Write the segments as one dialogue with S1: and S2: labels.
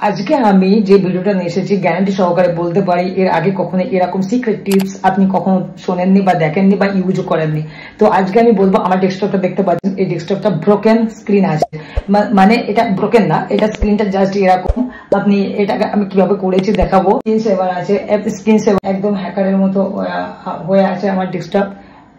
S1: আজকে আমি যে ভিডিওটা নিয়ে এসেছি গ্যারান্টি সহকারে বলতে পারি এর আগে কখনো এরকম সিক্রেট টিপস আপনি কখনো শোনেননি বা দেখেননি বা ইউজও করেননি। তো আজকে আমি বলবো, আমার ডেস্কটপটা দেখতে পাচ্ছেন, এই ডেস্কটপটা ব্রোকেন স্ক্রিন আছে, মানে এটা ব্রোকেন না, এটা স্ক্রিনটা জাস্ট এরকম। আপনি এটাকে আমি কিভাবে করেছি দেখাবো। স্ক্রিন সেভার আছে, স্ক্রিন সেভার একদম হ্যাকারের মতো হয়ে আছে আমার ডেস্কটপ,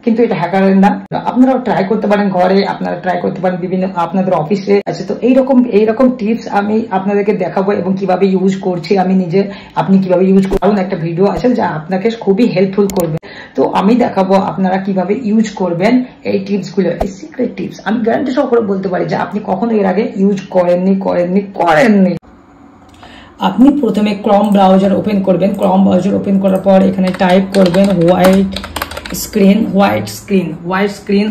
S1: কিন্তু এটা হ্যাকারের না। আপনারা ট্রাই করতে পারেন ঘরে, আপনারা ট্রাই করতে পারেন বিভিন্ন আপনাদের অফিসে আছে। তো এইরকম টিপস আমি আপনাদেরকে দেখাবো এবং কিভাবে ইউজ করছি আমি নিজে, আপনি কিভাবে ইউজ করুন। একটা ভিডিও আছে যা আপনাকে খুবই হেল্পফুল করবে। তো আমি দেখাবো আপনারা কিভাবে ইউজ করবেন এই টিপস গুলো, এই সিক্রেট টিপস। আমি গ্যারান্টি সহকারে বলতে পারি যে আপনি কখনো এর আগে ইউজ করেননি। আপনি প্রথমে ক্রম ব্রাউজার ওপেন করবেন। ক্রম ব্রাউজার ওপেন করার পর এখানে টাইপ করবেন হোয়াইট স্ক্রিন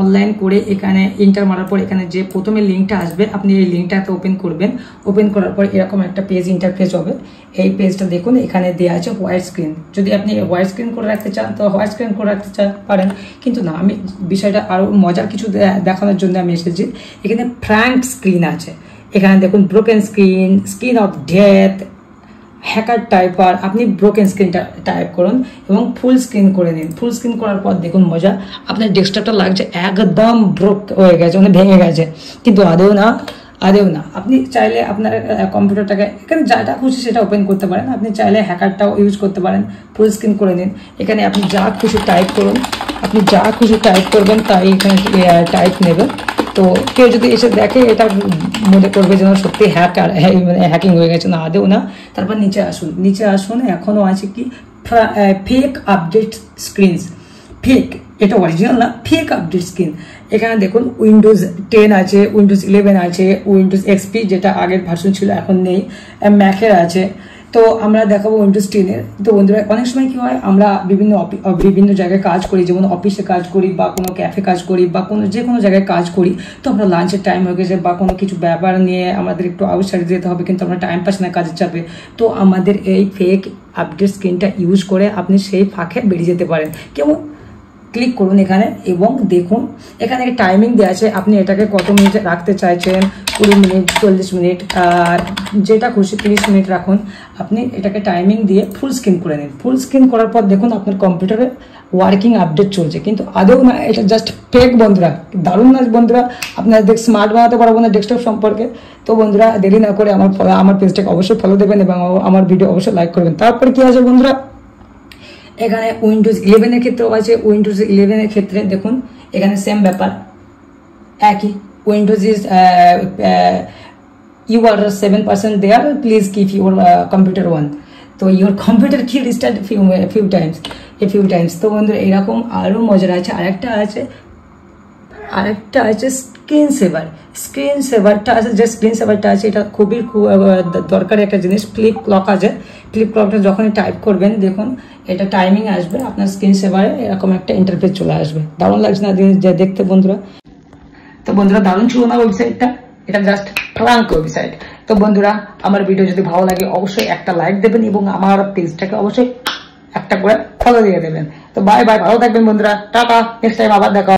S1: অনলাইন করে এখানে এন্টার মারার পর এখানে যে প্রথমে লিঙ্কটা আসবে আপনি এই লিঙ্কটাকে ওপেন করবেন। ওপেন করার পর এরকম একটা পেজ ইন্টারফেস হবে। এই পেজটা দেখুন, এখানে দেওয়া আছে হোয়াইট স্ক্রিন। যদি আপনি হোয়াইট স্ক্রিন করে রাখতে চান তো হোয়াইট স্ক্রিন করে রাখতে পারেন, কিন্তু না, আমি বিষয়টা আরো মজার কিছু দেখানোর জন্য আমি এসেছি। এখানে ফ্র্যাঙ্ক স্ক্রিন আছে, এখানে দেখুন broken screen of death, hacker typer. আপনি ব্রোকেন স্ক্রিনটা টাইপ করুন এবং ফুল স্ক্রিন করে নিন। ফুল স্ক্রিন করার পর দেখুন মজা, আপনার ডেস্কটপটা লাগছে একদম ব্রোক হয়ে গেছে, মানে ভেঙে গেছে, কিন্তু আদেও না। আপনি চাইলে আপনার কম্পিউটারটাকে এখানে যাটা খুশি সেটা ওপেন করতে পারেন। আপনি চাইলে হ্যাকারটাও ইউজ করতে পারেন। ফুল স্ক্রিন করে নিন। এখানে আপনি যা খুশি টাইপ করুন, আপনি যা খুশি টাইপ করবেন তাই এখানে টাইপ নেবেন। তো কেউ যদি এসে দেখে এটা মনে করবে যেন সত্যি হ্যাকিং হয়ে গেছে, না আদেও না। তারপর নিচে আসুন। এখনো আছে কি ফেক আপডেট স্ক্রিন, ফেক, এটা অরিজিনাল না, ফেক আপডেট স্ক্রিন। এখানে দেখুন উইন্ডোজ 10 আছে, উইন্ডোজ 11 আছে, উইন্ডোজ এক্সপি যেটা আগের ভার্সন ছিল এখন নেই, ম্যাকের আছে। তো আমরা দেখাবো উইন্ডোজ 10-এর। তো বন্ধুরা, অনেক সময় কি হয়, আমরা বিভিন্ন জায়গায় কাজ করি, যেমন অফিসে কাজ করি বা কোনো ক্যাফে কাজ করি বা যে কোনো জায়গায় কাজ করি। তো আমরা লাঞ্চের টাইম হয়ে গেছে বা কোনো কিছু ব্যাপার নিয়ে আমাদের একটু আউটসাইডে যেতে হবে, কিন্তু আমরা টাইম পাচ্ছি না কাজের চাপে। তো আমাদের এই ফেক আপডেট স্ক্রিনটা ইউজ করে আপনি সেই ফাঁকে বেরিয়ে যেতে পারেন। কেমন? ক্লিক করুন এখানে এবং দেখুন এখানে টাইমিং দেওয়া আছে। আপনি এটাকে কত মিনিট রাখতে চাইছেন, 20 মিনিট, 40 মিনিট, আর যেটা খুশি 30 মিনিট রাখুন। আপনি এটাকে টাইমিং দিয়ে ফুল স্ক্রিন করে নিন। ফুল স্ক্রিন করার পর দেখুন আপনার কম্পিউটারে ওয়ার্কিং আপডেট চলছে, কিন্তু আদৌ না, এটা জাস্ট ফেক। বন্ধুরা, দারুণ না বন্ধুরা? আপনাদের স্মার্ট বানাতে পারবো না ডেস্কটপ সম্পর্কে। তো বন্ধুরা, দেরি না করে আমার পেজটাকে অবশ্যই ফলো দেবেন এবং আমার ভিডিও অবশ্যই লাইক করবেন। তারপরে কি আছে বন্ধুরা, এখানে উইন্ডোজ 11-এর ক্ষেত্রেও আছে। উইন্ডোজ 11-এর ক্ষেত্রে দেখুন এখানে সেম ব্যাপার, একই। Windows is you are 7% there, please keep your computer on. তো your computer কি রিস্টার্ট few times। তো বন্ধুরা, এরকম আরো মজার আছে। আরেকটা আছে স্ক্রিন সেভারটা আছে। যে স্ক্রিন সেভারটা আছে এটা খুবই দরকারি একটা জিনিস। ফ্লিপ ক্লক আছে, ফ্লিপ ক্লকটা যখনই টাইপ করবেন দেখুন এটা টাইমিং আসবে, আপনার স্ক্রিন সেভারে এরকম একটা ইন্টারফেস চলে আসবে। দারুণ লাগছে না দেখতে বন্ধুরা? তো বন্ধুরা, দারুণ ছিল না ওয়েবসাইটটা? এটা জাস্ট ফ্রাঙ্ক ওয়েবসাইট। তো বন্ধুরা, আমার ভিডিও যদি ভালো লাগে অবশ্যই একটা লাইক দেবেন এবং আমার পেজটাকে অবশ্যই একটা করে ফলো দিয়ে দেবেন। তো বাই, ভালো থাকবেন বন্ধুরা, টাটা, নেক্সট টাইম আবার দেখা।